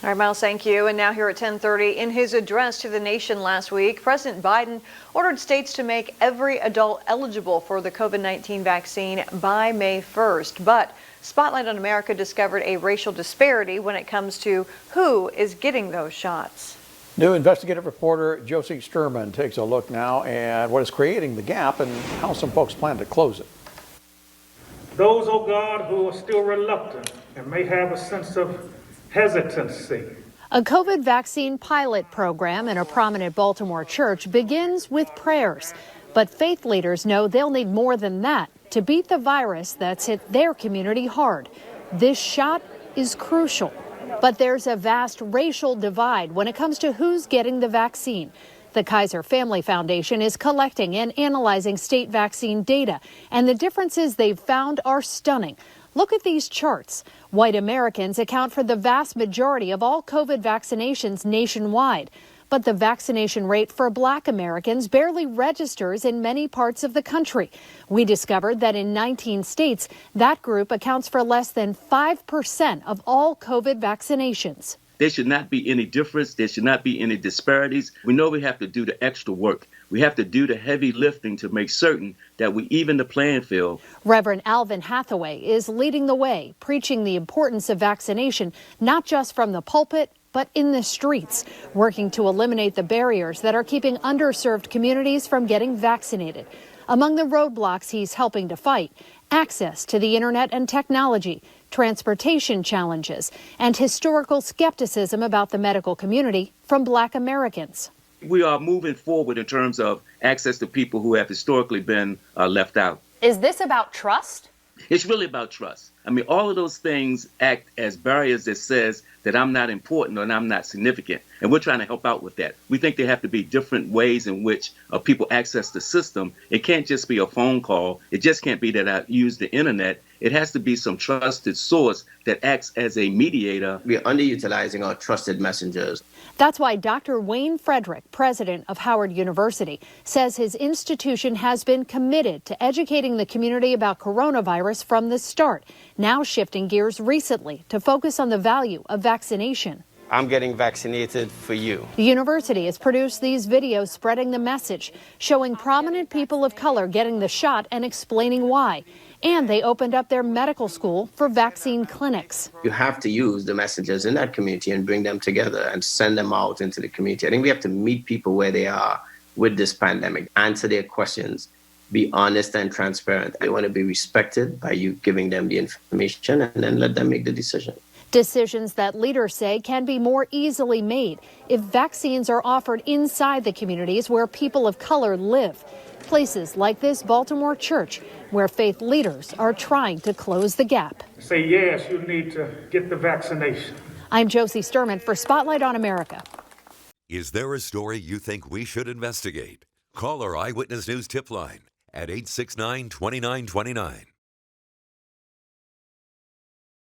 All right, Miles, thank you. And now here at 10:30, in his address to the nation last week, President Biden ordered states to make every adult eligible for the COVID-19 vaccine by May 1st. But Spotlight on America discovered a racial disparity when it comes to who is getting those shots. New investigative reporter Josie Sturman takes a look now at what is creating the gap and how some folks plan to close it. Those, oh God, who are still reluctant and may have a sense of hesitancy. A COVID vaccine pilot program in a prominent Baltimore church begins with prayers. But faith leaders know they'll need more than that to beat the virus that's hit their community hard. This shot is crucial. But there's a vast racial divide when it comes to who's getting the vaccine. The Kaiser Family Foundation is collecting and analyzing state vaccine data, and the differences they've found are stunning. Look at these charts. White Americans account for the vast majority of all COVID vaccinations nationwide. But the vaccination rate for Black Americans barely registers in many parts of the country. We discovered that in 19 states, that group accounts for less than 5% of all COVID vaccinations. There should not be any difference. There should not be any disparities. We know we have to do the extra work. We have to do the heavy lifting to make certain that we even the playing field. Reverend Alvin Hathaway is leading the way, preaching the importance of vaccination, not just from the pulpit, but in the streets, working to eliminate the barriers that are keeping underserved communities from getting vaccinated. Among the roadblocks he's helping to fight, access to the internet and technology, transportation challenges, and historical skepticism about the medical community from Black Americans. We are moving forward in terms of access to people who have historically been left out. Is this about trust? It's really about trust. I mean, all of those things act as barriers that says that I'm not important or I'm not significant. And we're trying to help out with that. We think there have to be different ways in which people access the system. It can't just be a phone call. It just can't be that I use the internet. It has to be some trusted source that acts as a mediator. We're underutilizing our trusted messengers. That's why Dr. Wayne Frederick, president of Howard University, says his institution has been committed to educating the community about coronavirus from the start, now shifting gears recently to focus on the value of vaccination. I'm getting vaccinated for you. The university has produced these videos spreading the message, showing prominent people of color getting the shot and explaining why. And they opened up their medical school for vaccine clinics. You have to use the messengers in that community and bring them together and send them out into the community. I think we have to meet people where they are with this pandemic, answer their questions, be honest and transparent. They want to be respected by you giving them the information and then let them make the decision. Decisions that leaders say can be more easily made if vaccines are offered inside the communities where people of color live. Places like this Baltimore church, where faith leaders are trying to close the gap. Say yes, you need to get the vaccination. I'm Josie Sturman for Spotlight on America. Is there a story you think we should investigate? Call our Eyewitness News tip line at 869-2929.